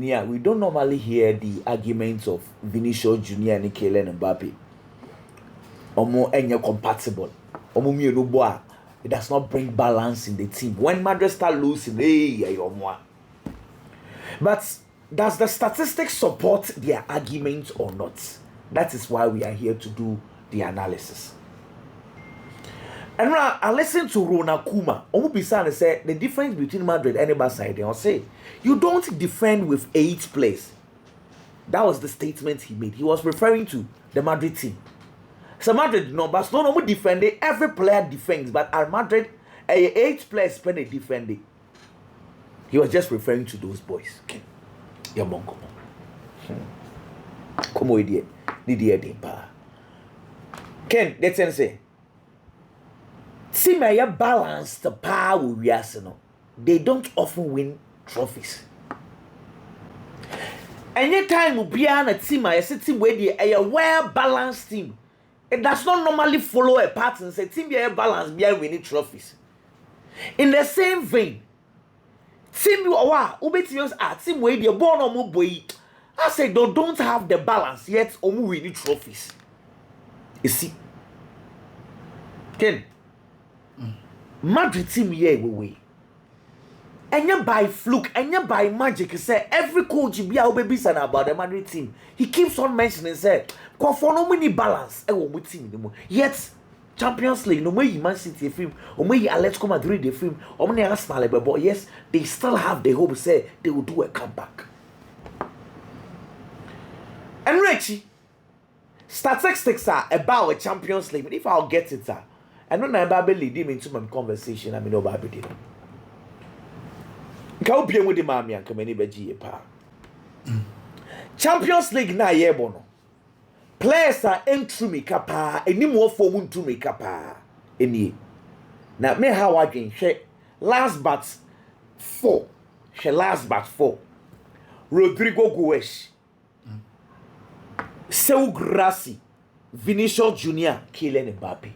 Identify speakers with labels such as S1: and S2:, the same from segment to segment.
S1: Guinea, we don't normally hear the arguments of Vinicius Junior and Kylian Mbappe. Omo enye compatible. Omo mi boa. It does not bring balance in the team. When Madrid start losing, hey, but does the statistics support their argument or not? That is why we are here to do the analysis. And now I listen to Ronald Koeman. Omo say the difference between Madrid and Barca. They'll say you don't defend with 8 players. That was the statement he made. He was referring to the Madrid team. So Madrid, no, Barcelona no defending. Every player defends, but at Madrid, 8 players spend a defending. He was just referring to those boys. Okay, yeah, come on, idiot, Ken, let's say, see my balanced power we Arsenal. They don't often win trophies. Anytime we be on a team, I say team where they a well balanced team. It does not normally follow a pattern. Say team be a balanced, be winning trophies. In the same vein, team you are team where they born or boy. I say they don't have the balance yet or winning trophies. You see, Ken, Madrid team here we. And you by fluke, and you by magic, say every coach be our baby son about the Madrid team. He keeps on mentioning, say, for no many balance, I won't team anymore. Yet, Champions League, no way Man City film, or may Atletico Madrid the film, or many Arsenal, but yes, they still have the hope, say they will do a comeback. And Richie, statistics are about a Champions League. If I'll get it, I don't know about lead him into my conversation. I mean, no Bible. With the mammy and come any Champions League na yebono. Players are entry me kapa, any more for moon to me kapa. Any. Now, me how I can share last but 4. She last but 4. Rodrigo Goes. Seu Grassi. Vinicius Junior. Kylian Mbappe.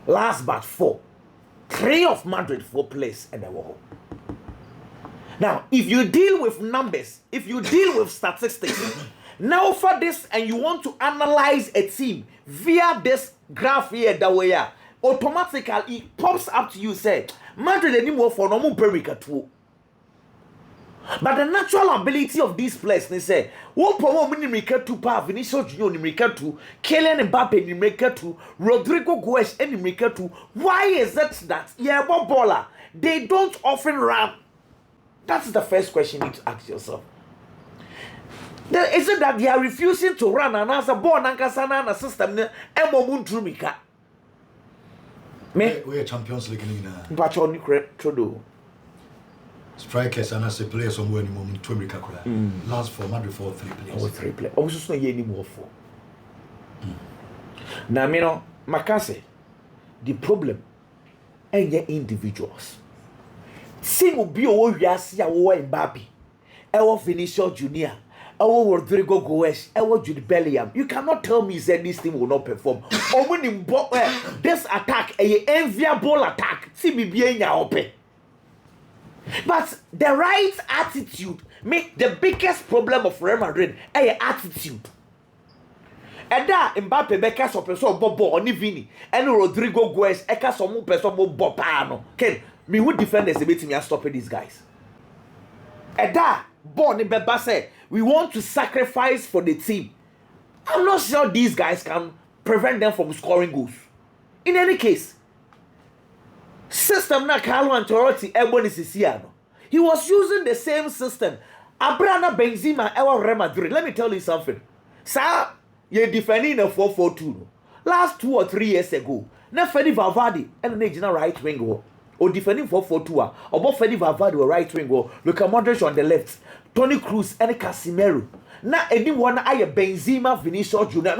S1: Last but 4. 3 of Madrid for place and the wall. Now, if you deal with numbers, if you deal with statistics, now for this and you want to analyze a team via this graph here that way, automatically it pops up to you say Madrid anymore for normal perimeter too. But the natural ability of these players, they say, what power Nimrika to Pa, Vinicius Junior Nimrika to, Kylian Mbappe Nimrika to, Rodrigo Goes and Nimrika to. Why is that? Yeah, Bob Baller, they don't often run. That's the first question you need to ask yourself. Is it that they are refusing to run and answer born and Kasana and a system? Emomun Trumika.
S2: We're Champions League.
S1: But only Trudeau.
S2: Strikers and as a player somewhere in the moment to America. Last for Madrid for 3 players.
S1: Oh, 3 players. Also, no any more for. Now, you know, Makase, the problem and your individuals. Sing will be all Yassi, our Mbappe, our Vinicius Junior, our Rodrigo Goes, our Jude Bellingham. You cannot tell me that this team will not perform. Or when in this attack, a enviable attack, see me being open. But the right attitude make the biggest problem of Real Madrid a attitude. And that Mbappe beka so person bobo oni Vini and Rodrigo Goes eka so mo person mo bopano. Ken me who defenders be me stop these guys. And that born in Beba say we want to sacrifice for the team. I'm not sure these guys can prevent them from scoring goals. In any case, system na Carlo Ancelotti ebony Siciano. He was using the same system. Abrana Benzema ewa Real Madrid. Let me tell you something. Sir, you're defending a 4-4-2. Last 2 or 3 years ago, na Fede Valverde and the general right wing or defending 4-4-2 or both Fede Valverde or right wing Luka Modric on the left, Toni Kroos and Casemiro. Na anyone I Benzema, Vinicius Junior.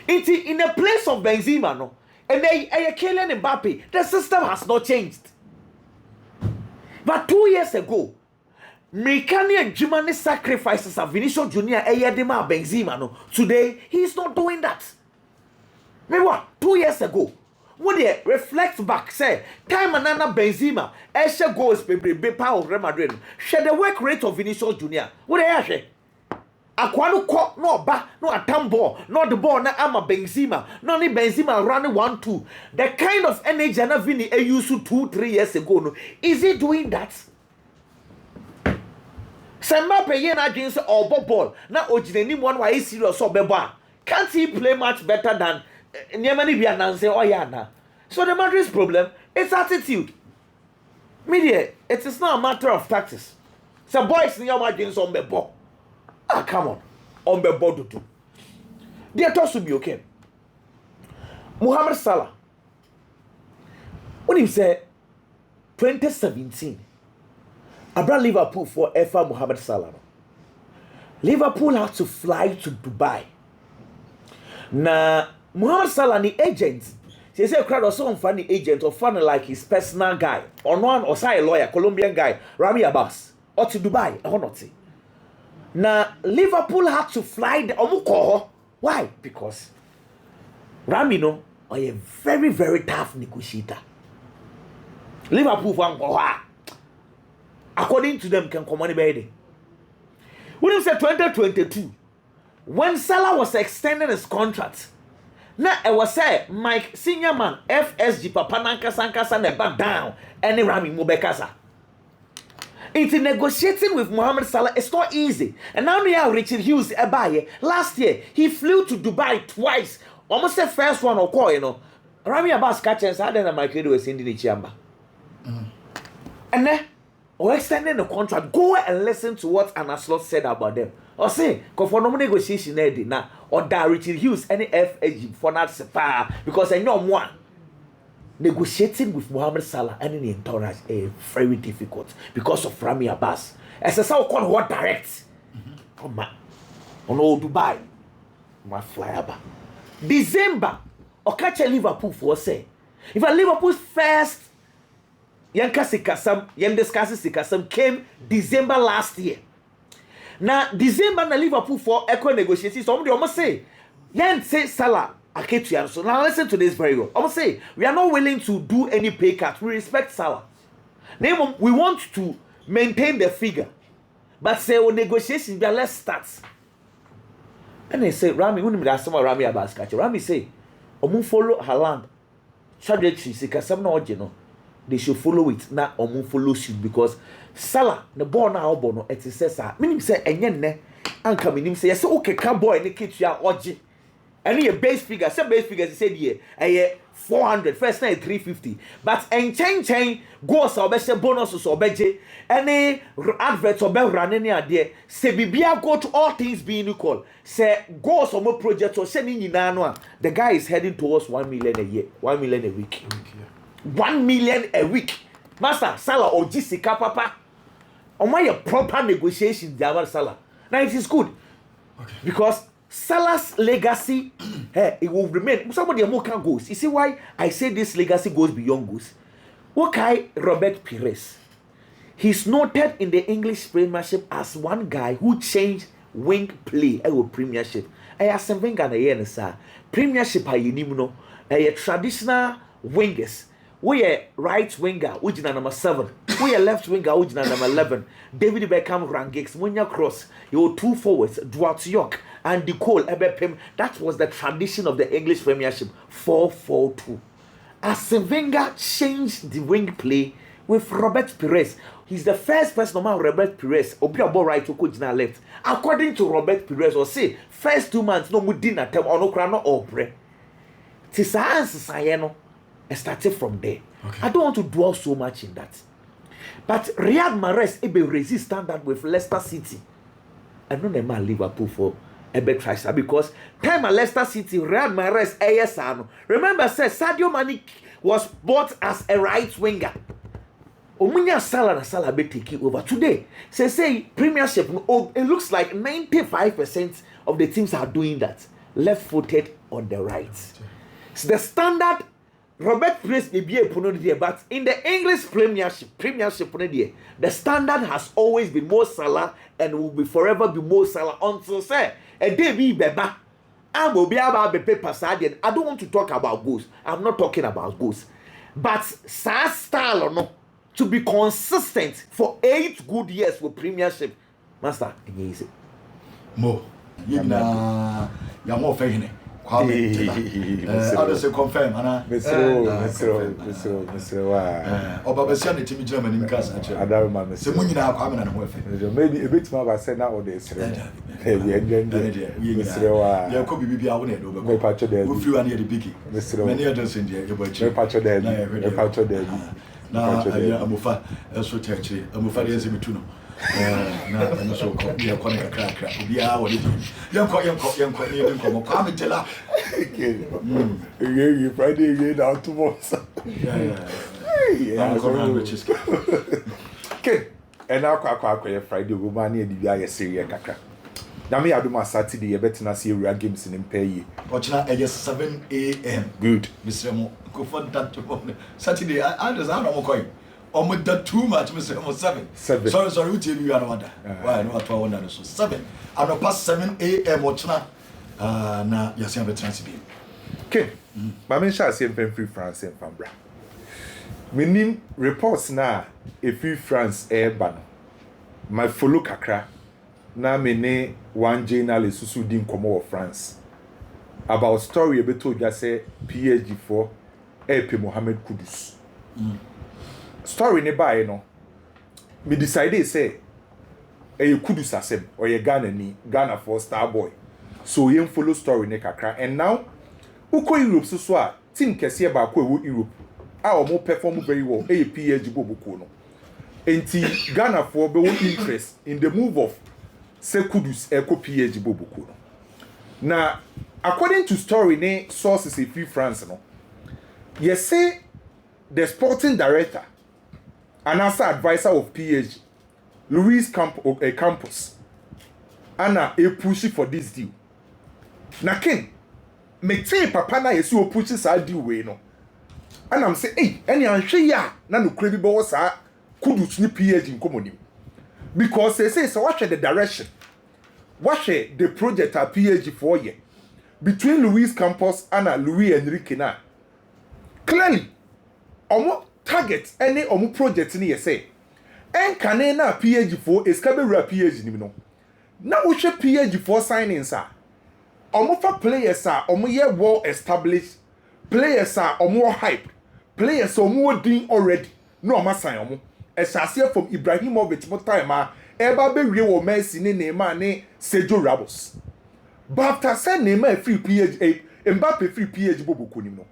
S1: In the place of Benzema, no. And they Kylian Mbappe. The system has not changed. But 2 years ago, Mekani and Germany sacrifices of Vinicius Junior Eyedema Benzema. No. Today, he's not doing that. Remember, 2 years ago, When they reflect back, say, time Onana Benzema, Esha goals, baby, power of Real Madrid. Share the work rate of Vinicius Junior. What they say? Akwano ko no ba no atam ball no the ball na ama Benzema no ni Benzema running 1-2 the kind of energy na Vini used 2-3 years ago no is he doing that? Samba pay na against or ball na ojinani one why serious or beba can't he play much better than Niamani be announce oh yeah na. So the Madrid's problem is attitude. Media, it is not a matter of tactics. So boys near against on the ball. Ah, come on. On the board too. Their toss will be okay. Mohamed Salah. When he said 2017, I brought Liverpool for Efa Mohamed Salah. Liverpool had to fly to Dubai. Now, Mohamed Salah, the agent, he said, crowd or some funny agent or funny like his personal guy, or one or say a lawyer, Colombian guy, Rami Abbas, or to Dubai, or not. Now, Liverpool had to fly the Omuko. Why? Because Rami no are a very, very tough negotiator. Liverpool according to them can come on the when you say 2022, when Salah was extending his contract, now I was say Mike senior man FSG Papa Nankasa never down any Rami Mubekasa. It's negotiating with Mohamed Salah. It's not easy. And now we have Richard Hughes Abaye. Last year, he flew to Dubai twice. Almost the first one or call, you know. Rami Abbas catches I then my kid was in the chamber. And then, or extending the contract, go and listen to what Anna Slot said about them. Or say, because for no negotiation now, or that Richard Hughes, any FAG for not sepa, because I know one. Negotiating with Mohamed Salah and in the entourage is very difficult because of Rami Abbas. As a so called what direct. Come on. On old Dubai. My fly about. December. Or catch a Liverpool for say. If a Liverpool's first Yanka Sikasam, Yandeskasi Sikasam came December last year. Now, December na Liverpool for echo negotiations. Somebody almost say, Yan say Salah. So now listen to this very well. I will say we are not willing to do any pay cut. We respect Salah. We want to maintain the figure, but say on negotiations, let's start. And they say Rami, when we ask someone Rami about catch, Rami say, "Omu follow Haaland." Trajectory, say, "Cause some no, they should follow it. Now Omu follow suit because Salah the ball now bono. It is says, meaning say enye ne, anka meaning say yes okay, cowboy ne kitu ya oji." And your base figure, some base figures said here, 400, first night 350. But and chain goes or best bonuses or beje, any adverts or bell running there. Say Bibia go to all things being equal. Say goes or more projects or sending in annual. The guy is heading towards 1 million a year, 1 million a week. 1 million a week. Master Salah or Jessica Papa. On my proper negotiations, the other Salah. Now it is good. Okay. Because Salah's legacy, it will remain. Somebody more can goals. You see why I say this legacy goes beyond goals? Okay, Robert Pires. He's noted in the English Premiership as one guy who changed wing play with Premiership. I have some wing and a sir. Premiership a traditional wingers. We are right winger, which is number 7. We are left winger, which is number 11. David Beckham Rangex, Munya Cross, your 2 forwards, Dwight York, and the Cole Ebepem. That was the tradition of the English Premiership 4-4-2. Arsene Wenger changed the wing play with Robert Pires. He's the first person among Robert Pires. Obiabo right to coach now left. According to Robert Pires, or say first 2 months no mudina tem or no crano or bre. Tisa Sayeno. I started from there. Okay. I don't want to dwell so much in that. But Riyad Mahrez ebe resist standard with Leicester City. I know they might Liverpool for ebe try because time at Leicester City, Riyad Mahrez ASano. Remember, says Sadio Mane was bought as a right winger. Omunya Salah be taking over today. Say Premiership. It looks like 95% of the teams are doing that. Left-footed on the right. So the standard. Robert Pires may be a there, but in the English Premiership, the standard has always been more Salah and will be forever be more Salah until say a day be beba I'm obi about the paper side. I don't want to talk about goals. I'm not talking about goals. But Salah style or no, to be consistent for 8 good years with Premiership, Master, easy.
S2: Mo, you more fair. Others confirm, Anna.
S1: Mr.
S2: Obabasian, Timmy German in Casa. I don't remember. So, when you are coming and
S1: maybe a bit more about saying nowadays.
S2: You could be our neighbor. We flew near the biggie. Many others in the patcher there. Now, I'm a fat, so touchy. I'm a fat as a bituno. I'm so called a crack. Be our young come tell her.
S1: You Friday again out tomorrow. Okay, and now Friday, Romania, the Syria Kaka. Now, me, I do my Saturday, a better not see real games in pay.
S2: Watch now, 7 a.m.
S1: Good.
S2: Mr. Mo, go for that Saturday. I just have no coin. Almost that too much, Mr. Mo 7. Sorry, we tell you another. Why not 12 so 7. I know past 7 a.m. watch now. Na Yasia Betransibi.
S1: Okay. Mamma shall say free France and Fambra. Meaning reports now a free France air ban. My follow kakra. Na mene one journalist who din komo of France. About story ebe told ya say PSG for EP Mohamed Kudus. Story ne ba no. Me decide say Kudus asem or ye Ghana for star boy. So you follow story ne kakra and now uko Europe so a team kese ba ko ewo Europe a o mo perform very well PSG bobuko no enti Ghana for be one interest in the move of say Kudus eko PSG bobuko no na according to story ne sources in free France no you say the sporting director and as advisor of PSG Luis Campos ana e push for this deal. Na ken me tell papa na yesi opuchi sa di we no and I'm say eh any anhwe ya na no kura bi bo sa Kudus ni PSG nkomonim because they say so watch the direction watch the project at PSG for year between Luis Campos and Luis Enrique na clearly omo target any omo project ni say en kane na PSG for escabe PSG ni no na wo hwe PSG for signings a omofa players are omoye well established players are omo hype players omo din already no omo sign omo esase from Ibrahimovic mo time a eba be wie wo Messi ne Neymar ne Sergio Ramos but after say Neymar free PSG Mbappe free PSG bobo no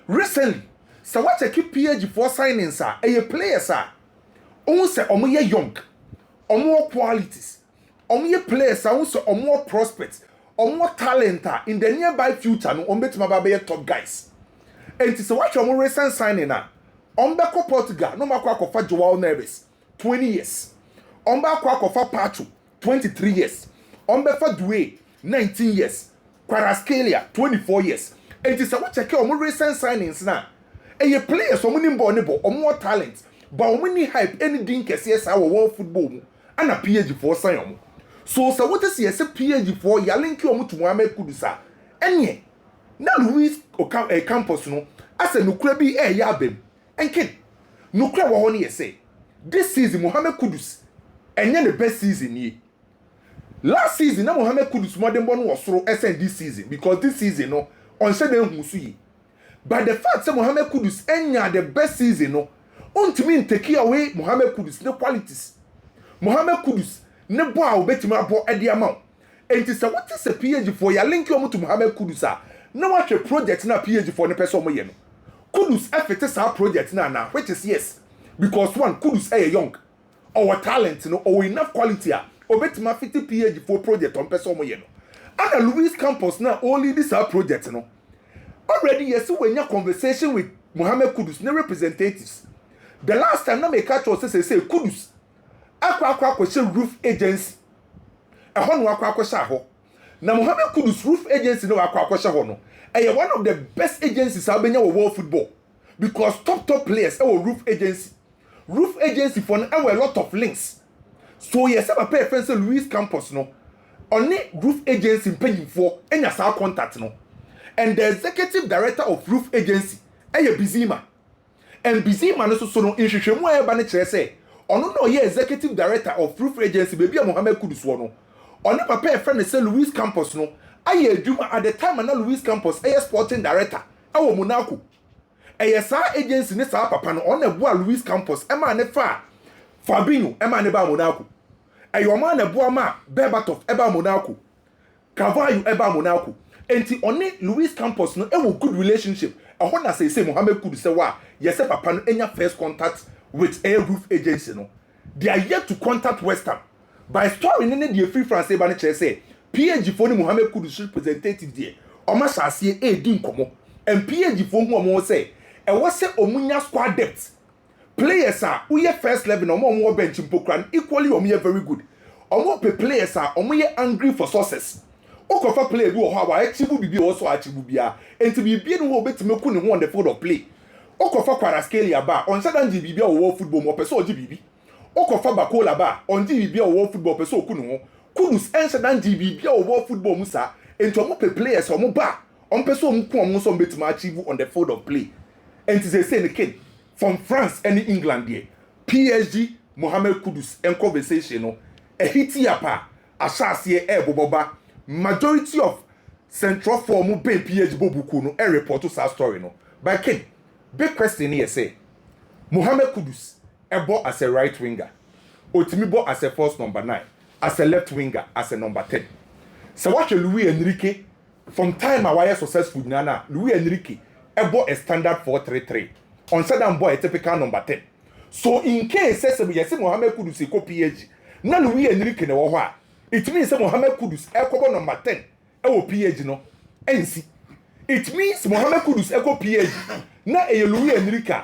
S1: recently so what check PSG for signings are players are omo say omoye young omo qualities omoye players are also omo prospects or more talent in the nearby future no on betima ba be top guys enti se watch omo recent signing na on be ko Portugal no makwa akofa Joao Neves 20 years on be akofa Pacho 23 years on be fa Doué 19 years Kvaratskhelia 24 years enti se watch ke omo recent signings na players omo ni mbo ne bo omo talent but omo ni hype any din kese sa wo world football mu ana PSG for sign omo. So what is yes PSG for ya link you to Mohamed Kudus enye na Luis Campos no ase nukura bi ya abem enke nukura wo ho ne yese this season Mohamed Kudus enye the best season ni last season na Mohamed Kudus modern bon was soro SN this season because this season no on say dem hu so yi but the fact say Mohamed Kudus enya the best season no ontimi take away Mohamed Kudus the qualities Mohamed Kudus ne bo a obetima bo ade ama enti se what is a PSG for ya link you to Mohamed Kudus na what a project na PSG for ne person mo ye no Kudus effect sa project na which is yes because one Kudus young or talent no or enough quality obetima fit PSG for project on person mo ye no and Luis Campos na only this project no already yes when your conversation with Mohamed Kudus ne representatives the last time na me catch us say Kudus akwa roof agency ehon no akwa ho na Mohamed Kudus roof agency no akwa ho no one of the best agencies abenya world football because top players roof agency for a lot of links so yes papa friend Luis Campos no
S3: Only roof agency paying for any sa contact no. And the executive director of roof agency, Bizima. And Bizima no so no inhwehwemu e ba ne kire say, ono no ye executive director of roof agency baby Mohammed Kudus no. Ono papa e friend say Louis Campos no. Aye adwuma at the time na Louis Campos sporting director. Awo Monaco. Sa agency ne sa papa no on na boa Louis Campos e ma ne fa Fabinho e ma ne ba Monaco. Ayoma na boa ma Berbatov e ba Monaco. Carvalho e ba Monaco. Enti oni Louis Campos no e wo good relationship. Ehon na say Mohammed Kudus say wa yes papa no enya first contact with a roof agency no. They are yet to contact West Ham. By story ne dey free France e ba ne kire say PG for ni Mohammed Kudus representative there. Oma sase e di nkomo. And PG for hu omo say e wo say omunya squad depth. Players are who ye first level omo bench mpokran equally omo very good. Omo pe players are omo ye angry for success. Okofa play bi wo ho aba achieve bibi wo so achieve bia. Enti bibi no wo betime ku ne ho on the field of play. Okofa Kvaratskhelia ba on sadan ji bibi wo football mo person oji bibi. Okofa Bakola ba on ji bibi wo football person oku ne ho. Kudus en sadan ji bibi wo football musa. Enti omo pe players omo ba on person omo ku omo so betime achieve on the field of play. Enti say the kid from France and England there. PSG Mohammed Kudus and conversation no. A hiti apa asase e boboba. Majority of central form be PSG bobuku no e report to sa story no. But king big question here say Mohammed Kudus e bo as a right winger. Otimi bo as a first number 9, as a left winger, as a number 10. So watch Luis Enrique from time away successful nana Luis Enrique e bo a standard 4-3-3. On Saddam boy a typical number 10. So in case says yes Mohammed Kudus ko PSG na Luis Enrique ne wo ho a it means Mohammed Kudus e number 10 e wo PSG no NC. It means Mohammed Kudus e ko PSG na e Luis Enrique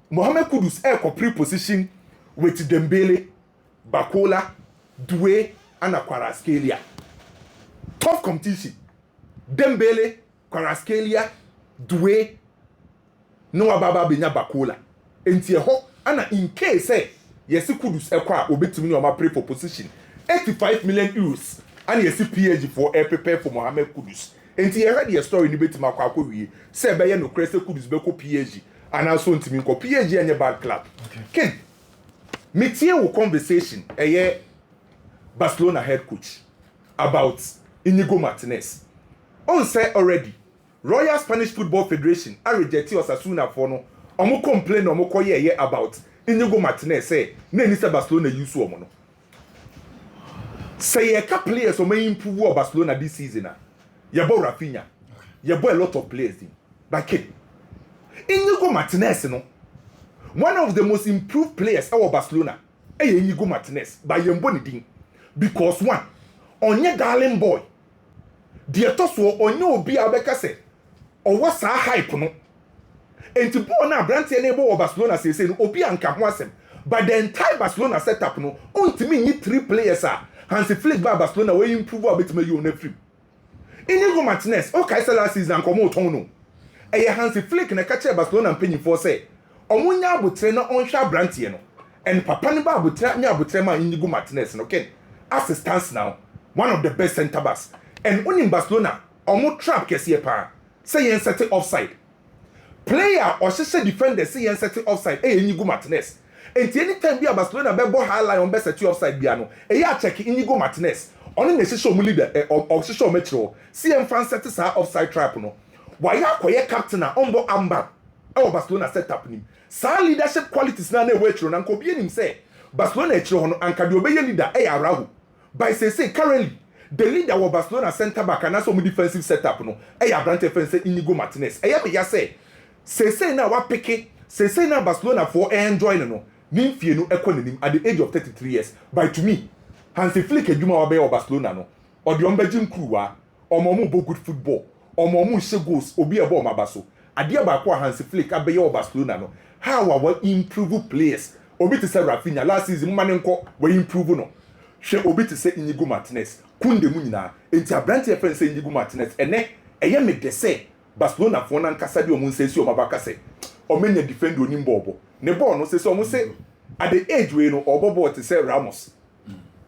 S3: Mohammed Kudus e ko pre-position with Dembele, Bakola, Doué and Kvaratskhelia. Tough competition. Dembele, Kvaratskhelia, Doué no ababa benya Bakola. Enti ho ana in case say yes Kudus e kwa obetimi no ma pray for position 85 million euros and yes PSG for prepare for Mohammed Kudus. Enti you heard the story ni betima kwa wie say be ye no krese Kudus be ko PSG and also ntimi ko PSG anya bad club. Ken metie wo conversation Barcelona head coach about Inigo Martinez. On say already Royal Spanish Football Federation a reject Osasuna for no omo complain omo koye about Inigo Martinez say na ni say Barcelona use omo no. Say a couple players omo improve Barcelona this season Yabo Rafinha. Yabo a lot of players in. But Inigo Martinez no one of the most improved players of Barcelona Inigo Martinez by Yembo ni din because one onye darling boy the toso onye obi abeka say or what's a hype no enti ball na brand enable of Barcelona say no obi anka ho asem but the entire Barcelona setup no ontimi ni 3 players Hansi Flick ba Barcelona we improve a bit me you na free Inigo Martinez okay say last season komo ton no Hansi Flick na catch Barcelona penny for say omunya abotre na onhwa brand no and papa ne ba abotre nya abotre ma Inigo Martinez no ken as it stands now one of the best center backs and in Barcelona omo trap kese pa say yen set offside player or say defender say yen set offside Inigo Martinez and anytime be Barcelona be ball high line on be set offside bia no ya check Inigo Martinez on the show mu leader or show metro see yen fan set sa offside trap no why akoye captain na ombo amba e Barcelona setup nim sa leadership qualities na wetro na nko bie nim say Barcelona e chiro hono anka de obeye leader Raul by say currently the leader of Barcelona center back and also defensive setup no brand defense Inigo Martinez me ya say na wa pick say na Barcelona for enjoy no nimfie no ekononim at the age of 33 years by to me Hansi Flick adwuma wa be of Barcelona no or the ombejim crew wa omo bo good football omo mu she goals obi e ball mabaso ade ba kwa Hansi Flick abeye of Barcelona no how our improve players obi to say Rafinha last season man nko we improve no hwe obi to say Inigo Martinez kunde mu nyina enti abrante e say Inigo Martinez ene eye me de say Barcelona fo na nkasa de omu nsesi o mabaka say o menya defend onim bobo ne ball no say so omu say at the age we no obobo to say Ramos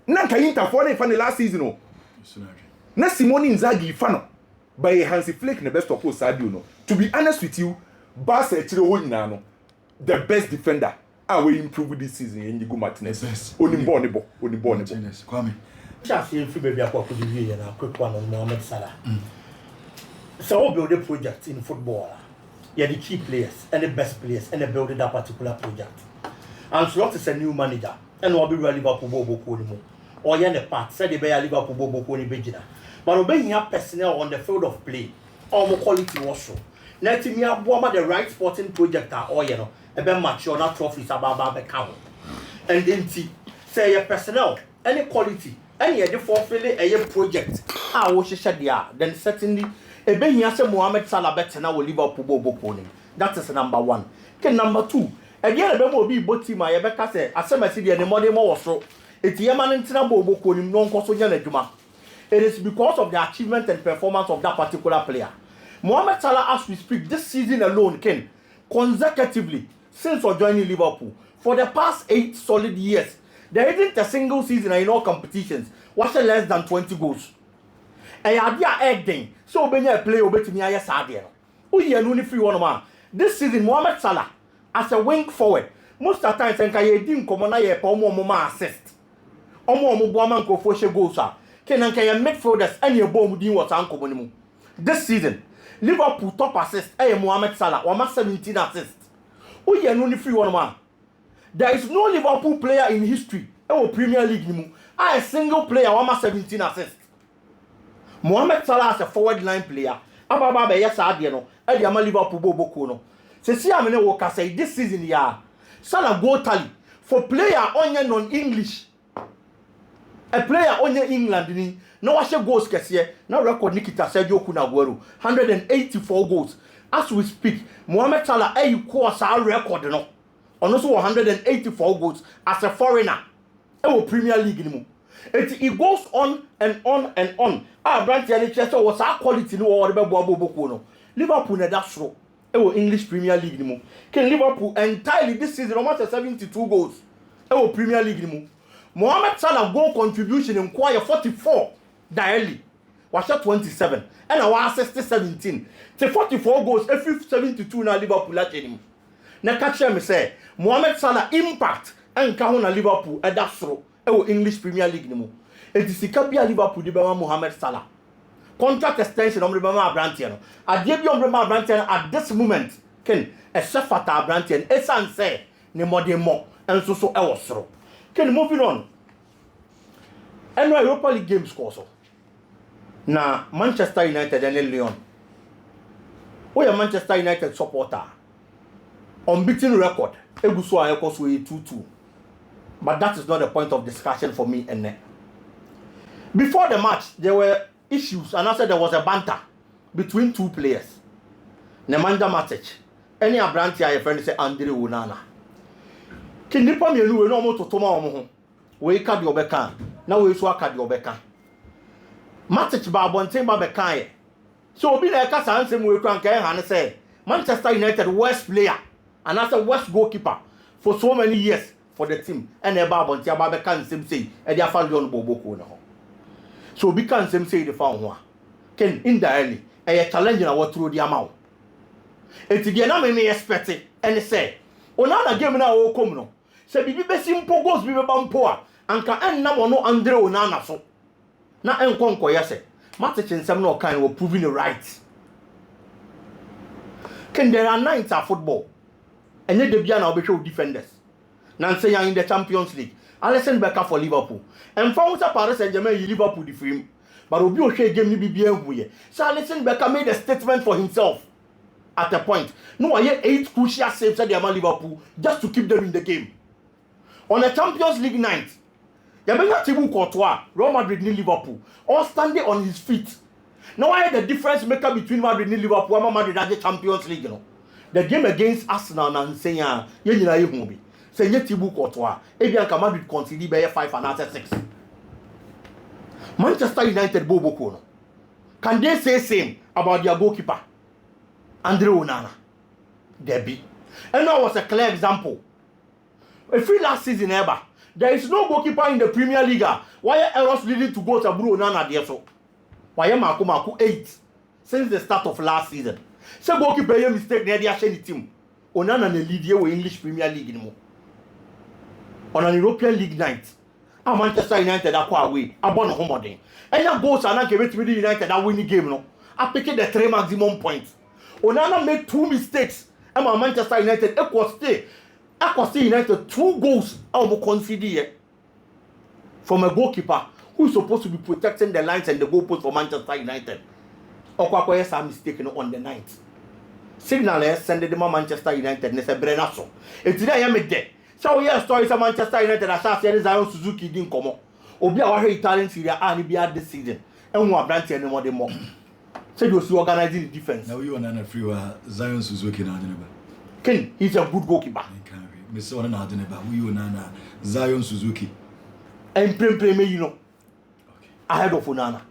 S3: na ka Inter for na last season no Na Simone Inzaghi fano by Hansi Flick the best of all Sadio no. To be honest with you, Barca no the best defender. I will improve this season in Diego Martinez. Only born.
S2: Kwame.
S1: Just in free baby akwa could be na quick one on Mohamed Salah. So we build a project in football. Yeah, the key players and the best players and they build that particular project. And Slot is a new manager and will be Liverpool Bobo anymore. Or the part said they be Liverpool Bobo ni Bejina. But obeying your personnel on the field of play, or more quality also. Let me have the right sporting project or a better match or not trophies about the count. And then say your personnel, any quality, any other fulfilling a project. I will share there. Then certainly a Benyasa Mohamed Salah better now will Liverpool Bobo. That is number one. Okay, number two. Again, a be both team. I ever say, as some city and the modern more so. It's Yaman and Tinabo Bokonim non Kosoyan Juma. It is because of the achievement and performance of that particular player. Mohamed Salah, as we speak, this season alone, consecutively, since joining Liverpool, for the past 8 solid years, there isn't a single season in all competitions watching less than 20 goals. And idea egg so when you play over to me, I said, oh, yeah, only free one man. This season, Mohamed Salah, as a wing forward, most of the time, I didn't come on a more assist. Omo Boman go for goals. Can midfielders and your bomb doing what uncle. This season, Liverpool top assist, Mohamed Salah, or 17 assists. Oh, yeah, only free one man. There is no Liverpool player in history, Premier League, a single player, 17 assists. Mohamed Salah as a forward line player, Ababa, yes, Adiano, Ediama Liverpool Bobokono. See, I'm going to say this season, yeah. Salah go tally for player on non-English. A player on England, no watch goals, Kessie, now record Nikita Sergio Kunaguero, 184 goals. As we speak, Mohamed Salah, course our record, no, on also 184 goals as a foreigner. Premier League. It goes on and on and on. Our branch Chester was our quality, no or Bobo. Liverpool, that's true. English Premier League. Can Liverpool entirely this season almost 72 goals? Premier League. Mohamed Salah goal contribution in choir 44 daily. Was 27 and our assist 17. To 44 goals, every 72 na Liverpool at him. Na catch me say Mohamed Salah impact and Kahuna Liverpool at that throw. English Premier League nimo. It is the Kabia Liverpool di Mohamed Salah. Contract extension on Rebama Brantiano. At the Rebama Brantiano at this moment, Ken a Shafata Brantian, Esan say, Nemodemo, and so was throw. Ken moving on. And Europa League games also. Now, Manchester United and Lyon. We are Manchester United supporter. Unbeaten record. Eguswa Ekoswe 2-2. But that is not the point of discussion for me and before the match, there were issues, and I said there was a banter between two players. Nemanja Matic. Any Abranti, I friend say Andre Onana. Kinipa me no no to toma omo ho. We ka de obeka. Na we so aka de obeka. Matic ba bonten ba beka ye. So obi na ka san sem we kran kan han say Manchester United worst player and as a worst goalkeeper for so many years for the team. And e ba bonten ba beka nsem say e dia fa Leon Boboko na ho. So obi kan nsem say the fa ho a. Ken indirectly e challenge na what through the amount. Eti dia na me expect and say Onana game na o kom no. Se bibi be simple goals bibi ba mpo a anka enna mo no Andre Onana so. Na enkonko yese. Matic nsem na o kan we proving it right. Can there are nights at football. Enye de bia na obehwe defenders. Na say you in the Champions League. Alisson Becker for Liverpool. And found Paris Saint-Germain Liverpool the film. But obi o hwe game ni bibia huye. So Alisson Becker made a statement for himself. At a point, no, I had 8 crucial saves at the Liverpool just to keep them in the game. On a Champions League night, Yabena Thibaut Courtois, Real Madrid and Liverpool, all standing on his feet. Now I had the difference maker between Madrid and Liverpool and Madrid and the Champions League. You know, the game against Arsenal and saying, "Yeah, say Thibaut Courtois, Ebianca Madrid conceded by 5 and after 6." Manchester United Bobo Kono. Can they say same about their goalkeeper? Andre Onana, Debbie. And that was a clear example. If we last season ever,
S4: There is no goalkeeper in the Premier League. Why are errors leading to goals? Aburo Onana there so. Why am Maku 8 since the start of last season? So goalkeeper a mistake near the Asheni team. Onana the lead here with English Premier League anymore. On an European League night, Manchester United are quite away. I born home then. And your goals are not given to the United that win the game. No, I picked the 3 maximum points. Onana made 2 mistakes. And Manchester United Equity United 2 goals I will consider from a goalkeeper who is supposed to be protecting the lines and the goalpost for Manchester United. Okwakoye some mistake on the night. Signal send the Manchester United ne se brenaso. Etida ya me de. So we hear stories of Manchester United as say Zion Suzuki din komo. Obi a wa hwe Italian Serie A ni bia this season. Enwu abrante ne mo de mo. Say you see organizing the defense.
S2: Now you Onana free wa Zion Suzuki na adene ba.
S4: Ken, he's a good goalkeeper.
S2: Me say Onana adene ba. We Onana Zion Suzuki.
S4: And prem you know. Ahead of Onana.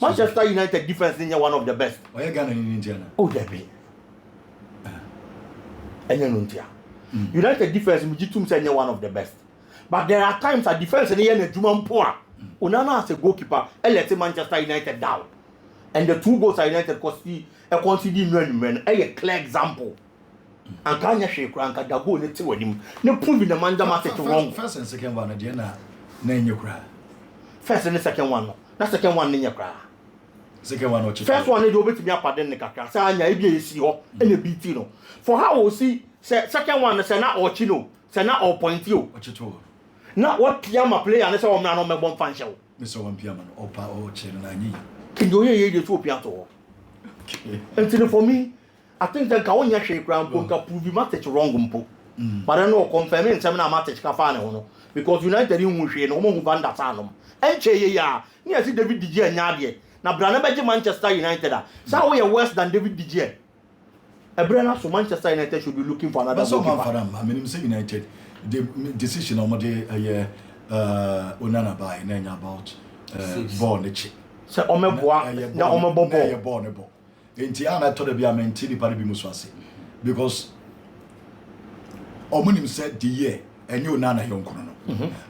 S4: Manchester United defense is one of the best.
S2: Why you Ghana in India?
S4: Oh, there be. United defense is one of the best. But there are times that defense is a Juman poor. Onana as a goalkeeper, and let Manchester United down. And the 2 goals United consider a clear example. And can you shake rank at the goal? Let's see what him. No proving the man that wrong.
S2: First and second one, Diana, name your cry.
S4: First and the second one. That's second one in your cry.
S2: Second one,
S4: first one is over to me up at the Nika. Say, I be see and a BT. For how we see, second one is not or chino, say not or point you.
S2: What you told?
S4: Not what Piama play and so I'm not on my one fan show.
S2: Mr. One Piama or Pa or Chen and I need.
S4: Can you hear the 2 piano? And for me, I think that Kaonya shake ground can prove you must wrong. But I know confirming some match Cafano because United in Mushi no more Van Dasanum. And Che ya, near see David DJ and Nadia. Now Branabeji Manchester United. So we are worse than David DJ. A Brenner so Manchester United should be looking for another
S2: goalkeeper. I mean, say United, the decision on the Onana by name about born the chip.
S4: So Omeboa, na Omobobo,
S2: bornable. In Tiana told the Biaman Tilly Paribimuswasi because Omunim said the year and you Nana Yonkono.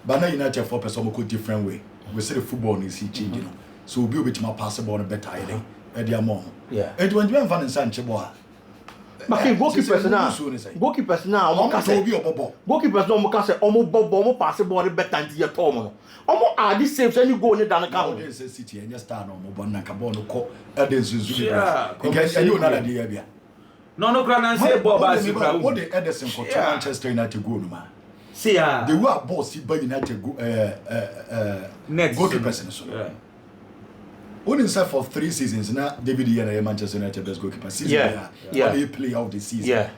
S2: But now United for person go different way. We say the football is changing. So we'll be with my passable on a better idea. Edia Mom.
S4: Yeah.
S2: And when you Van Sanchez,
S4: but goalkeepers now, goalkeepers no more can say almost passable on a better than your Tomo. Almost are these saves any go in the account.
S2: City and just start on Mobana Cabono Co. Edison. And you not idea.
S5: No, Gran say Bob.
S2: What the Edison for Manchester United go no man.
S5: See,
S2: they were boss by United goalkeepers. Only inside for 3 seasons now, David Yana Manchester United best goalkeeper. Season they play out the season.
S4: Yeah.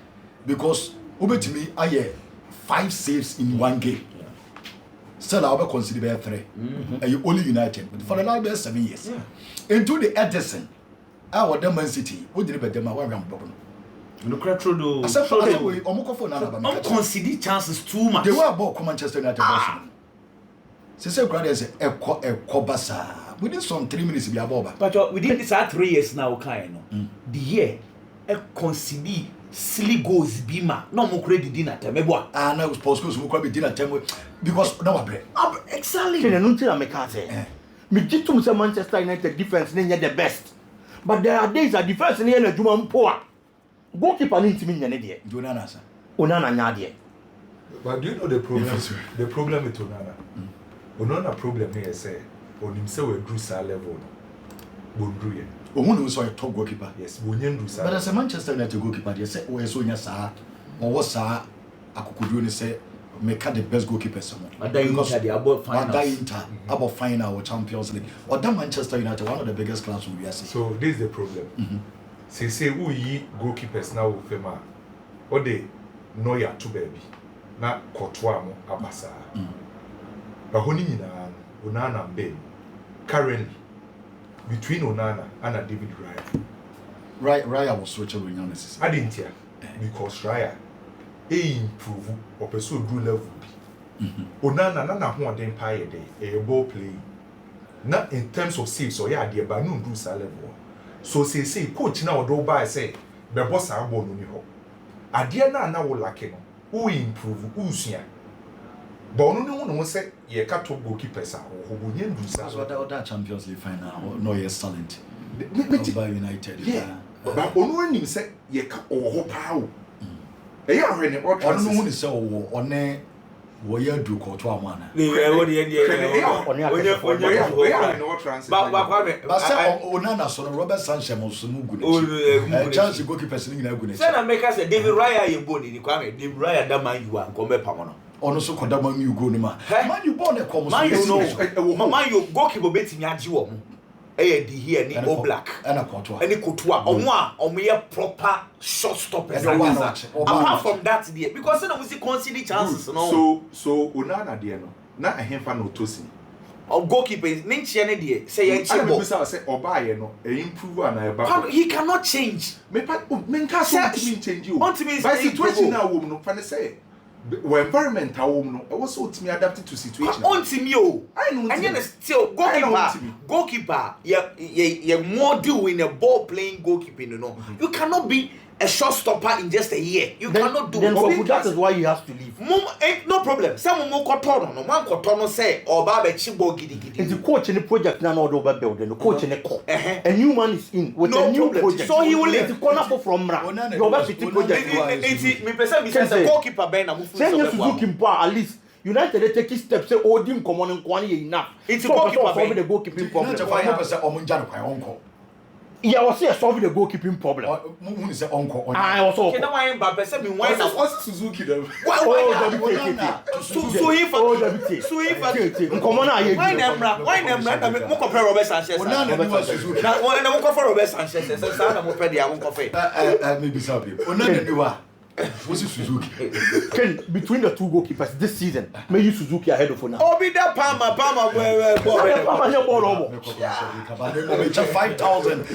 S2: Because over to me, I had 5 saves in 1 game. Still, I will consider 3. And you only United, but for the last 7 years. Into the Edison, our Man City, what did they do?
S5: Look at Trudeau.
S2: I
S5: consider chances too much.
S2: They were about Manchester United. Say, brothers, a Kobasa. Within some 3 minutes, we are over.
S5: But within these 3 years now, kind of the year, a consider silly goals, Bima, no more credit dinner time.
S2: I know sports schools will be dinner time because no break.
S4: Exactly. Can you tell me, Kate? Me get to say Manchester United defense near the best, but there are days that defense near the Juman poor. Goalkeeper needs to be an idiot. Onana Nadia.
S3: But do you know the problem? The problem with Onana. Onana problem here say. On himself we drew Salah level. Bondru ye.
S2: Omo no so a top goalkeeper.
S3: Yes, Bonyen drew Salah.
S2: But as a Manchester United goalkeeper, they say we so nya sa or what sa akukudu ni say make the best goalkeeper someone.
S5: Because they are about
S2: final or Champions League. Or that Manchester United one of the biggest clubs we are seeing.
S3: So this is the problem. Say who ye goalkeepers now with Fema. Or they know ya two baby. Na Courtois mo abasa. But honi nyina Onana Mbe. Currently, between Onana and David Raya.
S2: Raya was switching with Jonas.
S3: I didn't hear because Raya improve or pursue do level. Onana nana who den pie day a ball play. Not in terms of saves or yeah, dear, but no do level. So say coach now do by say the boss are born on you. Adia na will like him. Who improve who's here. But no one say ye ka top goalkeepers are or who nyen do
S2: That's what that Champions League final. No, yes, talent.
S3: By
S2: United.
S3: Yeah. But ono nim say ye ka o pa o. E ya hwe ne o
S2: Ono no ni say o one wo ya du ko to amana.
S5: Ni wo de ye
S2: But say Onana so Robert Sanchez mo so mu gune. Chance goalkeepers ni nyina gune.
S5: say na make us say David Raya ye boni ni kwame David Raya da man you an ko be pa mo no.
S2: Ono so koda man you go ni ma. Man you born e come so.
S5: Man you know. Man you goalkeeper betimi age wo mo. Eh di here ni O Black.
S2: Ana Kotoa.
S5: Any Kotoa. Omo ye proper shot stoppers. Apart from that there because no we see concede chances no.
S3: So Onana there no. Na ehemfa no tosi.
S5: Or goalkeepers ninche ne there say ye chibo.
S3: I say oba ye no e improve and e ba.
S5: He cannot change.
S3: Me nka so ultimate change you.
S5: By
S3: situation na wo no fa ne say when environment a wo no e was ultimate adapted to situation.
S5: Ontimi o. And then still goalkeeper you more do in a ball playing goalkeeping you know. You cannot be a shot stopper in just a year. You cannot do
S4: it. That is why he has to leave.
S5: No problem. Some mo kotono no man kotono say oba be chibo gidi.
S4: The coach in the project now no over build the coach in the call. A new man is in with a new project.
S5: So he will leave
S4: the corner from Mra. You over 50 project.
S5: Me person be say goalkeeper ben na move.
S4: Say Suzuki Mpa at least United they take step say Odim common and kwani enough.
S5: It's goalkeeper
S4: solve the goalkeeping problem. Yeah, was say solve the goalkeeping problem.
S2: Mu say onko.
S4: I also.
S5: Can I buy person be why na
S3: Suzuki them.
S5: Why mo compare Robert Sanchez.
S2: Na Suzuki.
S5: Na mo compare Robert Sanchez. Say na mo pedi a mo compare.
S2: Maybe some people. Onana niwa. What's Suzuki?
S4: Ken, between the two goalkeepers this season, may you Suzuki ahead of now.
S5: Obi da Palma where
S2: 5,000